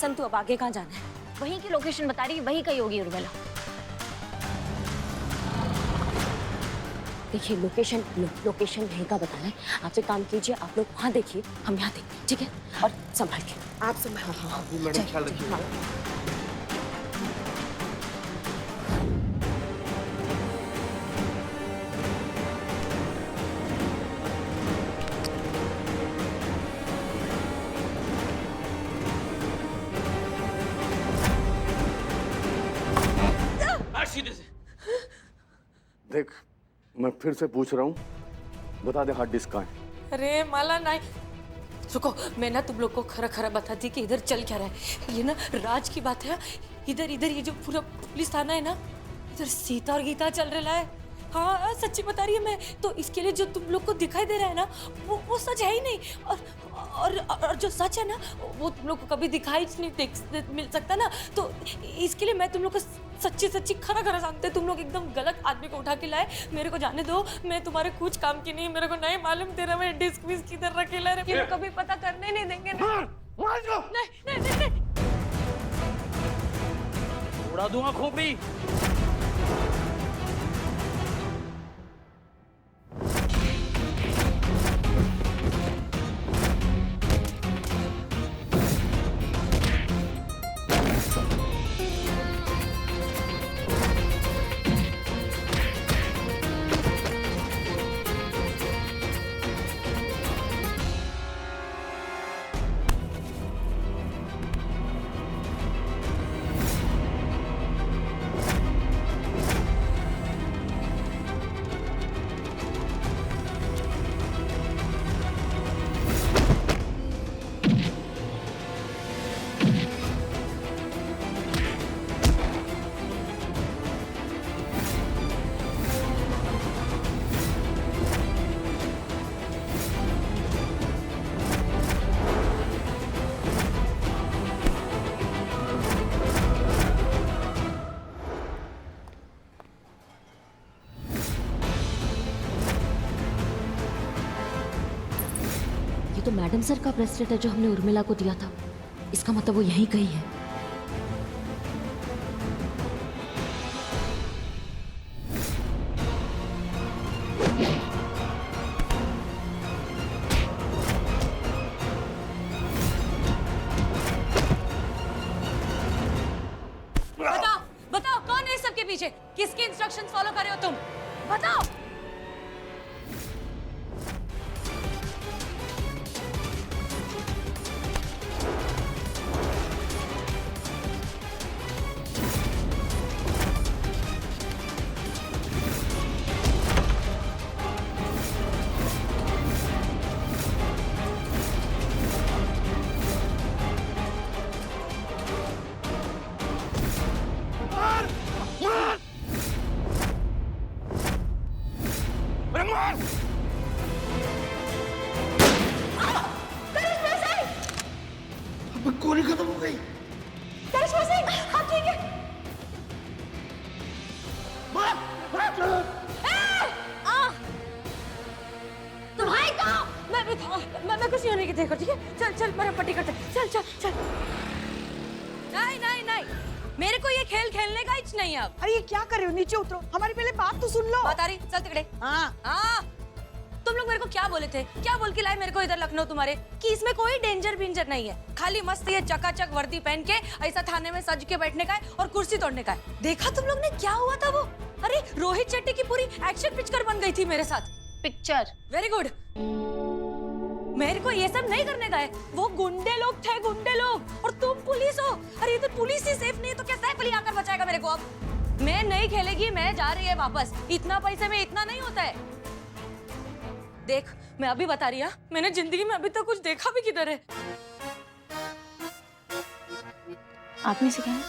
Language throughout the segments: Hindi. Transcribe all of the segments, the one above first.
संतु अब आगे कहाँ जाना है? वहीं की लोकेशन बता रही है, वहीं कहीं होगी उर्मिला। देखिए लोकेशन यहीं का बताना है। आप एक काम कीजिए, आप लोग वहाँ देखिए, हम यहाँ देखते हैं, ठीक है? और संभाल के। आप संभाल। हाँ, मैडम ख्याल रखिए। सीधे से देख, मैं फिर से पूछ रहा हूँ, बता दे हार्ड डिस्क कहाँ है? अरे माला नहीं, रुको, मैं ना तुम लोग को खरा खरा बताती कि इधर चल क्या रहा है। ये ना राज की बात है। इधर इधर ये जो पूरा पुलिस थाना है ना, इधर सीता और गीता चल रहा है। हाँ सच्ची बता रही है मैं तो। इसके लिए जो तुम लोग को दिखाई दे रहा है ना, वो सच है ही नहीं। और जो सच है ना, वो तुम लोग को कभी दिखाई नहीं मिल सकता ना। तो इसके लिए मैं तुम लोग को सच्ची खरा खरा सांगते, तुम लोग एकदम गलत आदमी को उठा के लाए। मेरे को जाने दो, मैं तुम्हारे कुछ काम की नहीं। मेरे को नहीं मालूम तेरा मैं डिस्क विस्क किधर रखेला रे। ये कभी पता करने नहीं देंगे ना। नहीं। उड़ा दूंगा खोपड़ी। ये तो मैडम सर का ब्रेसलेट है जो हमने उर्मिला को दिया था। इसका मतलब वो यहीं कहीं है। बताओ कौन है इस सबके पीछे? किसके इंस्ट्रक्शंस फॉलो कर रहे हो तुम? बताओ। गोली खत्म हो गई। करिश्मा सिंह, आप ठीक है? तुम्हारे कहाँ? मैं कुछ नहीं होने की देखो, ठीक है? चल मेरा पट्टी करते। चल। नहीं, मेरे को ये खेल खेलने का इच नहीं है अब। अरे ये क्या कर रहे हो? नीचे उतरो, हमारी पहले बात तो सुन लो। बता रही, चल तिकड़े। हाँ, तुम लोग मेरे को क्या बोले थे? क्या बोल के लाए मेरे को इधर लखनऊ तुम्हारे कि इसमें कोई डेंजर बिंजर नहीं है, खाली मस्त ये चकाचक वर्दी पहन के ऐसा थाने में सज के बैठने का है और कुर्सी तोड़ने का है। देखा तुम लोग ने क्या हुआ था वो? अरे रोहित शेट्टी की पूरी एक्शन पिक्चर बन गई थी मेरे साथ। Picture very good. मेरे को ये सब नहीं करने का है। वो गुंडे लोग थे, गुंडे लोग, और तुम पुलिस हो। अरे तो पुलिस ही सेफ नहीं है तो क्या सैफ अली आकर बचाएगा मेरे को? अब मैं नहीं खेलेगी, मैं जा रही है वापस। इतना पैसे में इतना नहीं होता है। देख मैं अभी बता रही हूँ, मैंने जिंदगी में अभी तक कुछ देखा भी किधर है। आपने सिखाया है?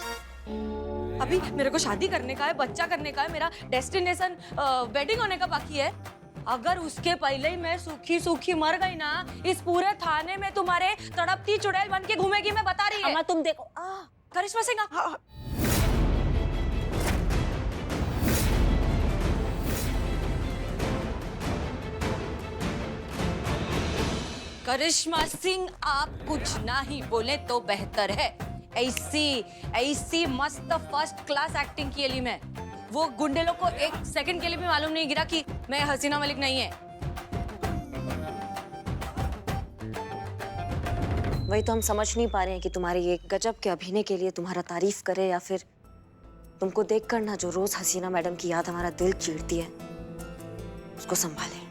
अभी मेरे को शादी करने का है, बच्चा करने का है, मेरा डेस्टिनेशन वेडिंग होने का बाकी है। अगर उसके पहले ही मैं सूखी मर गई ना, इस पूरे थाने में तुम्हारे तड़पती चुड़ैल बन के घूमेगी, मैं बता रही है। अम्मा तुम देखो। करिश्मा सिंह करिश्मा सिंह, आप कुछ ना ही बोले तो बेहतर है। ऐसी मस्त फर्स्ट क्लास एक्टिंग की अली मैं। वो गुंडे लोग को एक सेकंड के लिए भी मालूम नहीं गिरा कि मैं हसीना मलिक नहीं है। वही तो हम समझ नहीं पा रहे हैं कि तुम्हारे ये गजब के अभिनय के लिए तुम्हारा तारीफ करे या फिर तुमको देख कर ना जो रोज हसीना मैडम की याद हमारा दिल चीरती है उसको संभाले।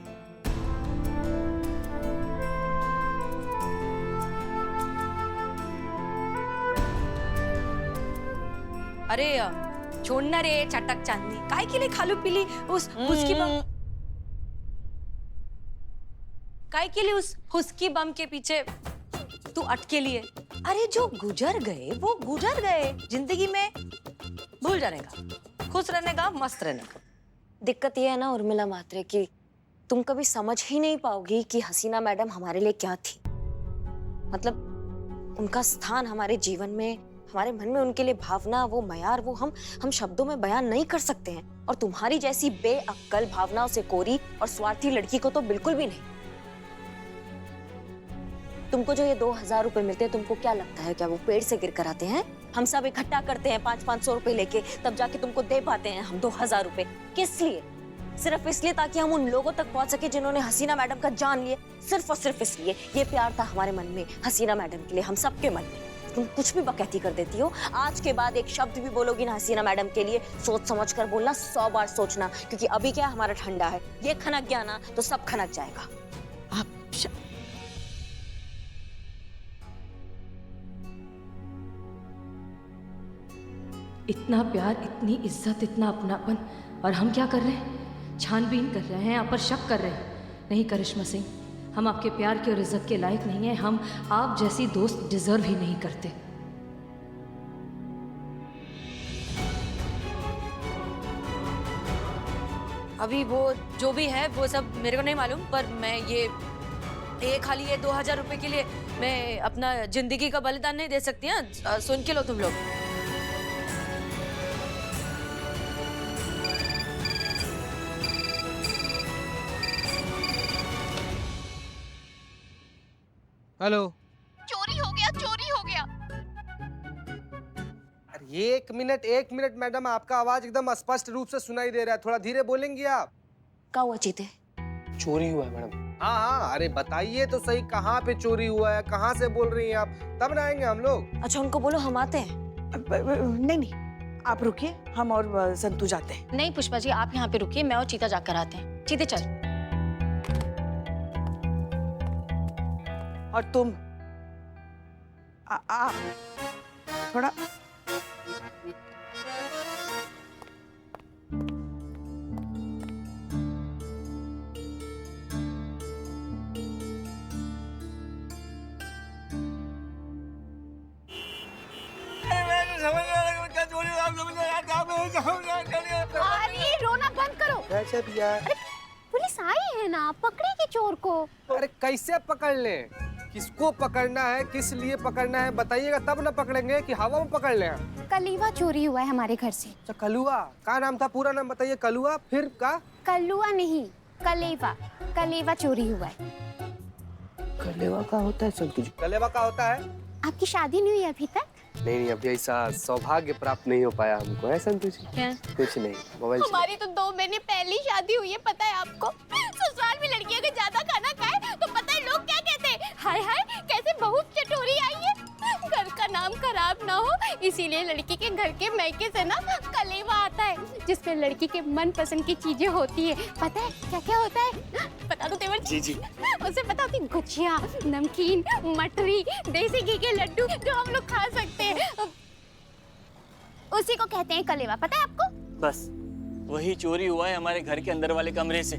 अरे छोड़ना रे चटक चांदनी, काय के लिए खालू पीली उसकी बम, काय के लिए उस हुस्की बम के पीछे तू अटके लिए। अरे जो गुजर गए वो गुजर गए, जिंदगी में भूल जाने का, खुश रहने का, मस्त रहने का। दिक्कत ये है ना उर्मिला मात्रे की तुम कभी समझ ही नहीं पाओगी कि हसीना मैडम हमारे लिए क्या थी। मतलब उनका स्थान हमारे जीवन में, हमारे मन में उनके लिए भावना, वो मयार, वो हम शब्दों में बयान नहीं कर सकते हैं। और तुम्हारी जैसी बेअक्ल, भावनाओं से कोरी और स्वार्थी लड़की को तो बिल्कुल भी नहीं। तुमको जो ये 2000 रुपए मिलते हैं, तुमको क्या लगता है क्या वो पेड़ से गिर कर आते हैं? हम सब इकट्ठा करते हैं 500-500 रुपए लेके, तब जाके तुमको दे पाते हैं हम 2000 रुपए। किस लिए? सिर्फ इसलिए ताकि हम उन लोगों तक पहुंच सके जिन्होंने हसीना मैडम का जान लिए। सिर्फ और सिर्फ इसलिए। ये प्यार था हमारे मन में हसीना मैडम के लिए, हम सबके मन में। तुम कुछ भी बकैती कर देती हो। आज के बाद एक शब्द भी बोलोगी ना हसीना मैडम के लिए, सोच समझ कर बोलना, 100 बार सोचना, क्योंकि अभी क्या हमारा ठंडा है। ये खनक गया ना तो सब खनक जाएगा। आप इतना प्यार, इतनी इज्जत, इतना अपनापन, और हम क्या कर रहे हैं? छानबीन कर रहे हैं, आप पर शक कर रहे हैं। नहीं करिश्मा सिंह, हम आपके प्यार की और इज्जत के लायक नहीं हैं। हम आप जैसी दोस्त डिजर्व ही नहीं करते। अभी वो जो भी है वो सब मेरे को नहीं मालूम, पर मैं ये खाली ये 2000 रुपए के लिए मैं अपना जिंदगी का बलिदान नहीं दे सकती। हाँ, सुन के लो तुम लोग। हेलो। चोरी हो गया, चोरी हो गया। अरे एक मिनट मैडम, आपका आवाज एकदम स्पष्ट रूप से सुनाई दे रहा है, थोड़ा धीरे बोलेंगी आप? क्या हुआ चीते? चोरी हुआ है मैडम। हाँ, अरे बताइए तो सही, कहाँ पे चोरी हुआ है, कहाँ से बोल रही हैं आप, तब ना आएंगे हम लोग। अच्छा उनको बोलो हम आते हैं। नहीं, आप रुकिए, हम और संतू जाते हैं। नहीं पुष्पा जी, आप यहाँ पे रुकिए, मैं और चीता जाकर आते हैं। चीते चल। और तुम आप थोड़ा अरे रोना बंद करो। कैसे भैया? पुलिस आई है ना, पकड़ेगी चोर को। अरे कैसे पकड़ ले? किसको पकड़ना है, किस लिए पकड़ना है बताइएगा, तब ना पकड़ेंगे कि हवा में पकड़ ले। कलीवा चोरी हुआ है हमारे घर से। अच्छा कलुआ, क्या नाम था, पूरा नाम बताइए। कलुआ, फिर का? कलुआ नहीं, कलेवा। कलेवा चोरी हुआ है। कलेवा का होता है संतू जी? कलेवा का होता है? आपकी शादी नहीं हुई अभी तक? नहीं, अभी ऐसा सौभाग्य प्राप्त नहीं हो पाया हमको। है संतू जी? क्या? कुछ नहीं, मोबाइल। हमारी तो 2 महीने पहले ही शादी हुई है, पता है आपको? ससुराल में लड़की अगर ज्यादा खाना खाए तो पता है लोग क्या कहते हैं? हाय हाय कैसे बहू चटोरी आई है। घर का नाम खराब ना हो, इसीलिए लड़की के घर के मैके से ना कलेवा आता है, जिसमें लड़की के मन पसंद की चीजें होती है। पता है क्या क्या होता है? बता दो तेवर जी। जी। उसे पता होती गुजिया, नमकीन, मटरी, देसी घी के लड्डू जो हम लोग खा सकते हैं, उसी को कहते हैं कलेवा। पता है आपको? बस वही चोरी हुआ है हमारे घर के अंदर वाले कमरे से।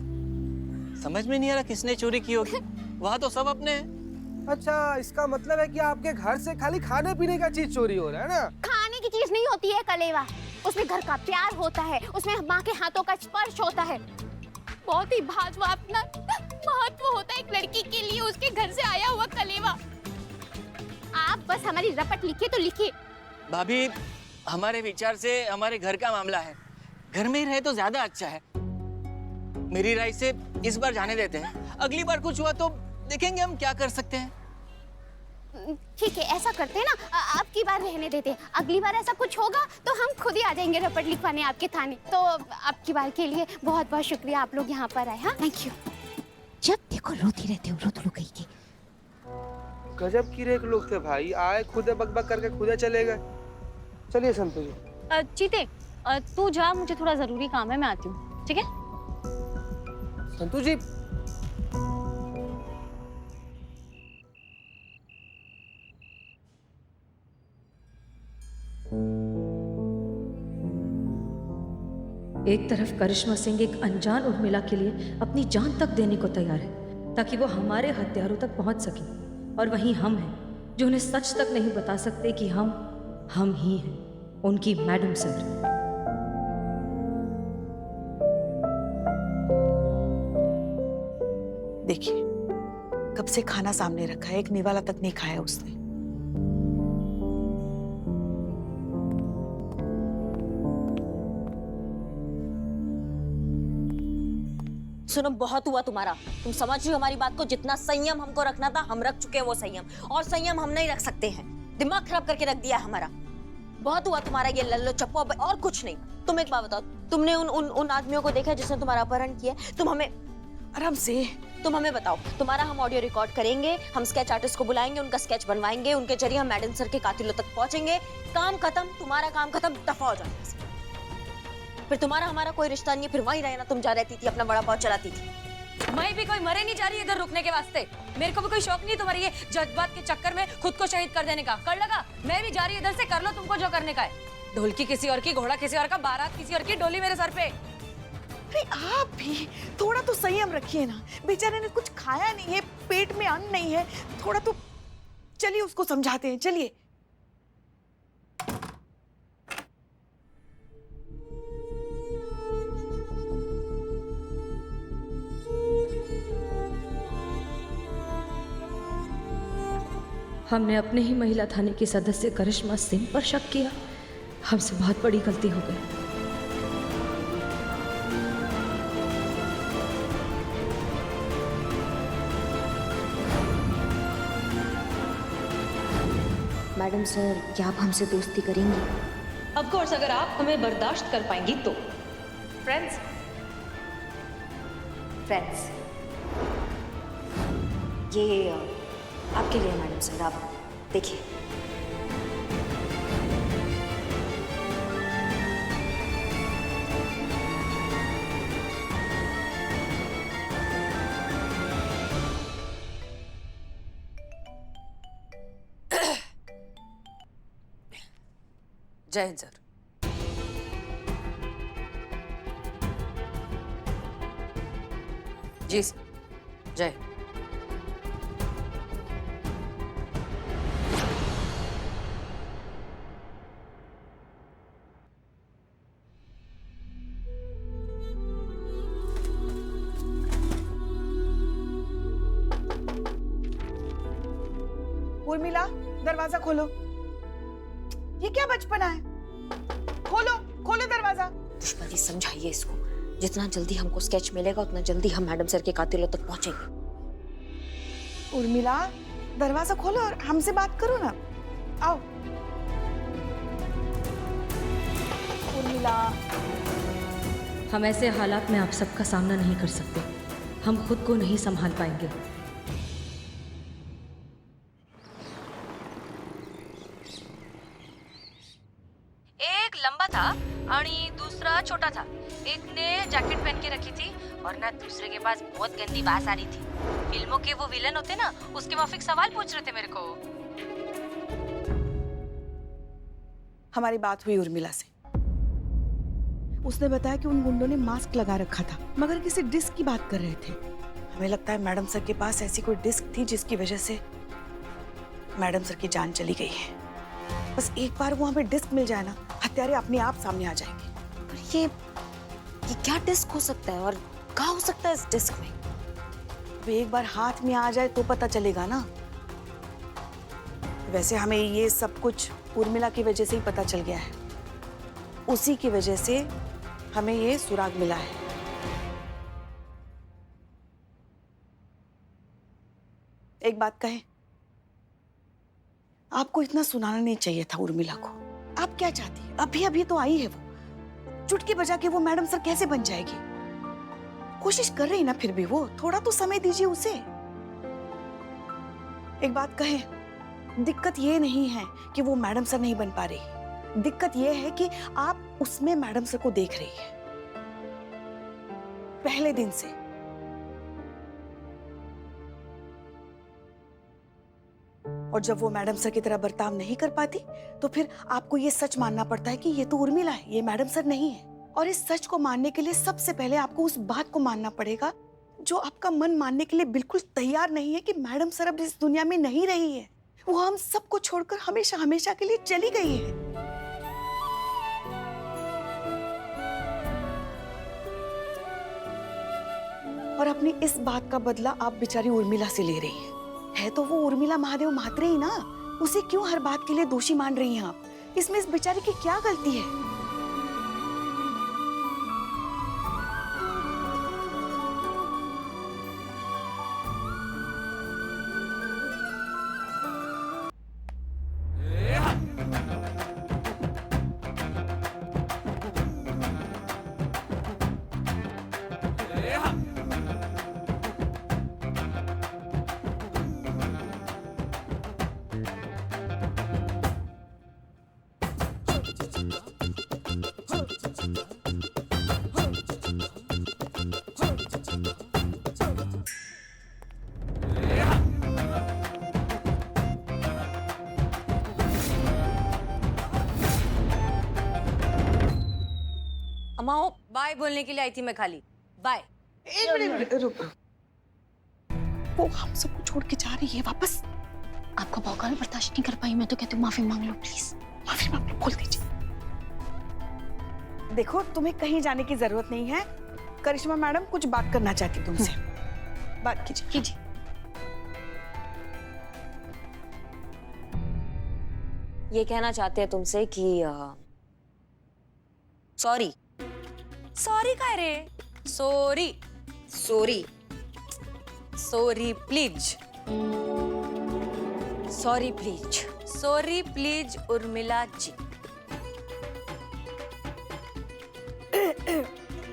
समझ में नहीं आ रहा किसने चोरी की होगी। वहाँ तो सब अपने हैं। अच्छा, इसका मतलब है कि आपके घर से खाली खाने पीने का चीज चोरी हो रहा है ना? खाने की चीज नहीं होती है कलेवा, उसमें घर का प्यार होता है, उसमें माँ के हाथों का स्पर्श होता है। बहुत ही भावनात्मक महत्व होता है एक लड़की के लिए उसके घर से आया हुआ कलेवा। आप बस हमारी रपट लिखिए तो लिखिए। भाभी, हमारे विचार से हमारे घर का मामला है, घर में ही रहे तो ज्यादा अच्छा है। मेरी राय से इस बार जाने देते हैं, अगली बार कुछ हुआ तो देखेंगे हम क्या कर सकते हैं। ठीक है, ऐसा करते हैं ना, आपकी बार रहने देते हैं। अगली बार ऐसा कुछ होगा तो हम खुद ही आ जाएंगे रिपोर्ट लिखवाने आपके थाने। तो अब की बार के लिए बहुत बहुत शुक्रिया, आप लोग यहाँ पर आए। हाँ, थैंक यू। जब देखो रोती रहते हो, रोत लो गई की। गजब की रेक लोग थे भाई, आए खुदे बकबक करके खुदे चले गए। चलिए संतु जी। चीते, तू जा, मुझे थोड़ा जरूरी काम है, मैं आती हूँ, ठीक है? संतु जी, एक तरफ करिश्मा सिंह एक अनजान उर्मिला के लिए अपनी जान तक देने को तैयार है ताकि वो हमारे हथियारों तक पहुंच सके, और वहीं हम हैं जो उन्हें सच तक नहीं बता सकते कि हम ही हैं उनकी मैडम सर। देखिए, कब से खाना सामने रखा है, एक निवाला तक नहीं खाया उसने। सुनो, बहुत हुआ तुम्हारा। तुम समझ रही हो हमारी बात को? जितना संयम हमको रखना था हम रख चुके हैं वो संयम, और संयम हम नहीं रख सकते हैं। दिमाग खराब करके रख दिया हमारा। बहुत हुआ तुम्हारा ये लल्लो चप्पो, और कुछ नहीं। तुम एक बात बताओ, तुमने उन आदमियों को देखा जिसने तुम्हारा अपहरण किया? तुम हमें आराम से, तुम हमें बताओ। तुम्हारा हम ऑडियो रिकॉर्ड करेंगे, हम स्केच आर्टिस्ट को बुलाएंगे, उनका स्केच बनवाएंगे, उनके जरिए हम मैडम सर के कातिलों तक पहुंचेंगे। काम खत्म, तुम्हारा काम खत्म, दफा हो जाओ। फिर तुम्हारा हमारा कोई रिश्ता नहीं है, फिर वहीं रहना। तुम जा रहती थी, अपना बड़ा पाव चलाती थी। मैं भी कोई मरे नहीं जा रही इधर रुकने के वास्ते। मेरे को भी कोई शौक नहीं तुम्हारी ये जज्बात के चक्कर में खुद को शहीद कर देने का। कर लगा, मैं भी जा रही इधर से, कर लो तुमको जो करने का है। ढोलकी किसी और की, घोड़ा किसी और का, बारात किसी और की, डोली मेरे सर पे। अरे आप भी थोड़ा तो संयम रखिए ना। बेचारे ने कुछ खाया नहीं है, पेट में अन्न नहीं है, थोड़ा तो चलिए उसको समझाते हैं। चलिए। हमने अपने ही महिला थाने की सदस्य करिश्मा सिंह पर शक किया। हमसे बहुत बड़ी गलती हो गई। मैडम सर, क्या आप हमसे दोस्ती करेंगी? ऑफ कोर्स, अगर आप हमें बर्दाश्त कर पाएंगी तो। फ्रेंड्स, ये आपके लिए मैडम सर, आप देखिए। जय हिंद सर। जी सर, जय। उर्मिला, दरवाजा खोलो। ये क्या बचपना है? खोलो खोलो दरवाजा। दुश्मनी समझाइए इसको। जितना जल्दी हमको स्केच मिलेगा उतना जल्दी हम मैडम सर के कातिलों तक पहुंचेंगे। उर्मिला, दरवाजा खोलो और हमसे बात करो ना। आओ। उर्मिला, हम ऐसे हालात में आप सबका सामना नहीं कर सकते। हम खुद को नहीं संभाल पाएंगे। एक लंबा था आणि दूसरा छोटा था। एक ने जैकेट पहन के रखी थी और ना दूसरे के पास बहुत गंदी बात आ रही थी। फिल्मों के वो विलन होते ना, उसके माफिक सवाल पूछ रहे थे मेरे को। हमारी बात हुई उर्मिला से। उसने बताया कि उन गुंडों ने मास्क लगा रखा था मगर किसी डिस्क की बात कर रहे थे। हमें लगता है मैडम सर के पास ऐसी कोई डिस्क थी जिसकी वजह से मैडम सर की जान चली गई है। बस एक बार वो हमें डिस्क मिल जाए ना, हत्यारे अपने आप सामने आ जाएंगे। पर ये क्या डिस्क हो सकता है और क्या हो सकता है इस डिस्क में? अब एक बार हाथ में आ जाए तो पता चलेगा ना। वैसे हमें ये सब कुछ उर्मिला की वजह से ही पता चल गया है। उसी की वजह से हमें ये सुराग मिला है। एक बात कहें, आपको इतना सुनाना नहीं चाहिए था उर्मिला को। आप क्या चाहती है? अभी अभी तो आई है वो, चुटकी बजा के वो मैडम सर कैसे बन जाएगी? कोशिश कर रही ना फिर भी वो, थोड़ा तो समय दीजिए उसे। एक बात कहें, दिक्कत ये नहीं है कि वो मैडम सर नहीं बन पा रही, दिक्कत ये है कि आप उसमें मैडम सर को देख रही है पहले दिन से। और जब वो मैडम सर की तरह बर्ताव नहीं कर पाती तो फिर आपको ये सच मानना पड़ता है कि ये तो उर्मिला है, ये मैडम सर नहीं है। और इस सच को मानने के लिए सबसे पहले आपको उस बात को मानना पड़ेगा जो आपका मन मानने के लिए बिल्कुल तैयार नहीं है, कि मैडम सर अब इस दुनिया में नहीं रही है। वो हम सबको छोड़कर हमेशा हमेशा के लिए चली गई है। और अपनी इस बात का बदला आप बेचारी उर्मिला से ले रही है तो वो उर्मिला महादेव म्हात्रे ही ना, उसे क्यों हर बात के लिए दोषी मान रही हैं आप? इसमें इस बेचारी की क्या गलती है? अम्मा बाय बोलने के लिए आई थी मैं खाली। बाय। एक मिनट रुक। वो हम सबको छोड़ के जा रही है वापस। आपका भौकाल बर्दाश्त नहीं कर पाई मैं तो कहती हूँ माफी मांग लो प्लीज। माफी मांग लो, बोल दीजिए। देखो तुम्हें कहीं जाने की जरूरत नहीं है। करिश्मा मैडम कुछ बात करना चाहती तुमसे। बात कीजिए। कीजिए। ये कहना चाहते हैं तुमसे कि सॉरी। सॉरी काय रे? Sorry sorry sorry please. Sorry please. Sorry please Urmila ji.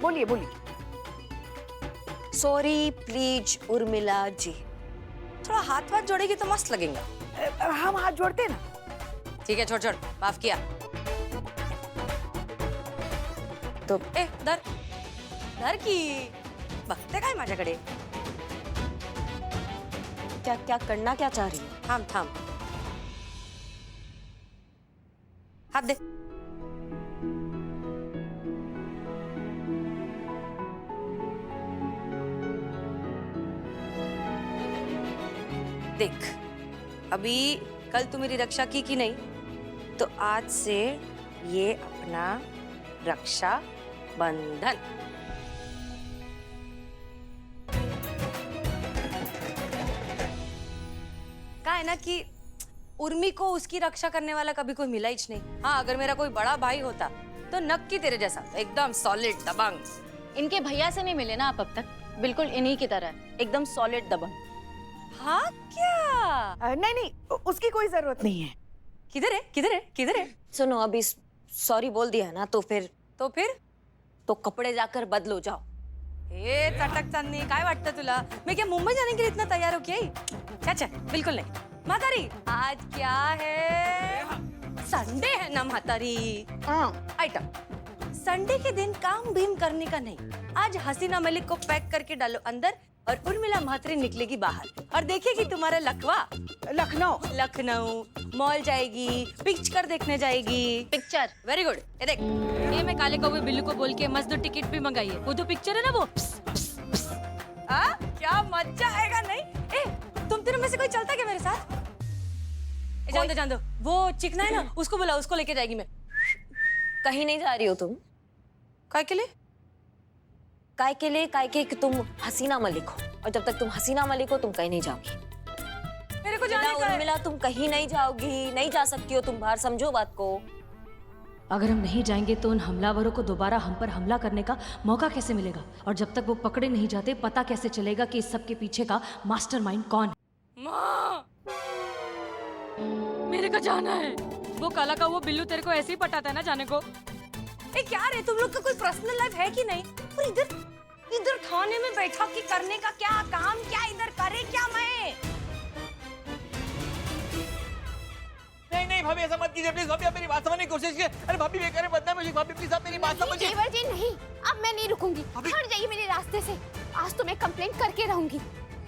बोलिए बोलिए। Sorry please Urmila ji. थोड़ा हाथ वाथ जोड़ेगी तो मस्त लगेगा। हम हाथ जोड़ते हैं ना। ठीक है छोड़ छोड़, माफ किया। तो धर धर की बघते काय माझ्याकडे? क्या क्या करना क्या चाह रही हो? थांब थांब, हाथ दे। देख, अभी कल तू मेरी रक्षा की कि नहीं, तो आज से ये अपना रक्षा बंधन। क्या है ना कि उर्मी को उसकी रक्षा करने वाला कभी कोई मिला ही नहीं। हाँ, अगर मेरा कोई बड़ा भाई होता तो नक्की तेरे जैसा एकदम सॉलिड दबंग। इनके भैया से नहीं मिले ना आप अब तक? बिल्कुल इन्हीं की तरह एकदम सॉलिड दबंग। हाँ क्या? नहीं नहीं, उसकी कोई जरूरत नहीं है। किधर है किधर है किधर है? सुनो, अभी सॉरी बोल दिया ना तो फिर तो कपड़े जाकर बदलो जाओ। ए चटक चांदनी, काय वाटतं तुला? मैं क्या मुंबई जाने के लिए इतना तैयार हो क्या? अच्छा बिल्कुल नहीं। म्हातारी, आज क्या है? संडे है ना म्हातारी। आइटम, संडे के दिन काम बीम करने का नहीं। आज हसीना मलिक को पैक करके डालो अंदर और उर्मिला म्हात्रे निकलेगी बाहर और देखेगी तुम्हारा लखवा। लखनऊ मॉल जाएगी, पिक्चर देखने जाएगी। Picture very good. ये देख, ये मैं काले कौवे बिल्लू को बोल के मस्त टिकट भी मंगाई है। वो जो पिक्चर है ना वो क्या मजा आएगा नहीं? तुम तीनों में से कोई चलता क्या मेरे साथ? जान दो, वो चिकना है ना, उसको बुला, उसको लेके जाएगी मैं। कहीं नहीं जा रही हो तुम? काय के लिए? काय के लिए? काय के कि तुम हसीना मलिक हो, और जब तक तुम हसीना मलिक हो तुम कहीं नहीं जाओगी। मेरे को जाने का है। उर्मिला, तुम कहीं नहीं जाओगी, नहीं जा सकती हो तुम बाहर, समझो बात को। अगर हम नहीं जाएंगे तो उन हमलावरों को दोबारा हम पर हमला करने का मौका कैसे मिलेगा? और जब तक वो पकड़े नहीं जाते पता कैसे चलेगा कि इस सब के पीछे का मास्टरमाइंड कौन है? माँ मेरे को जाना है। वो काला का वो बिल्लू तेरे को ऐसे ही पटाता है ना जाने को। ए क्या रे, तुम लोग का कोई पर्सनल लाइफ है कि नहीं? और इधर थाने में बैठा के करने का क्या काम, क्या इधर करे क्या मैं? नहीं भाभी, ऐसा मत कीजिए प्लीज। भाभी आप मेरी बात समझने की कोशिश कीजिए। अरे भाभी बेकार है, बदनाम है। भाभी प्लीज आप मेरी बात समझिए। केवल जी नहीं, अब मैं नहीं रुकूंगी। हट जाइए मेरे रास्ते से। आज तो मैं कंप्लेंट करके रहूंगी।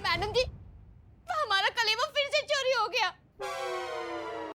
मैडम जी, हमारा कलेवा फिर से चोरी हो गया।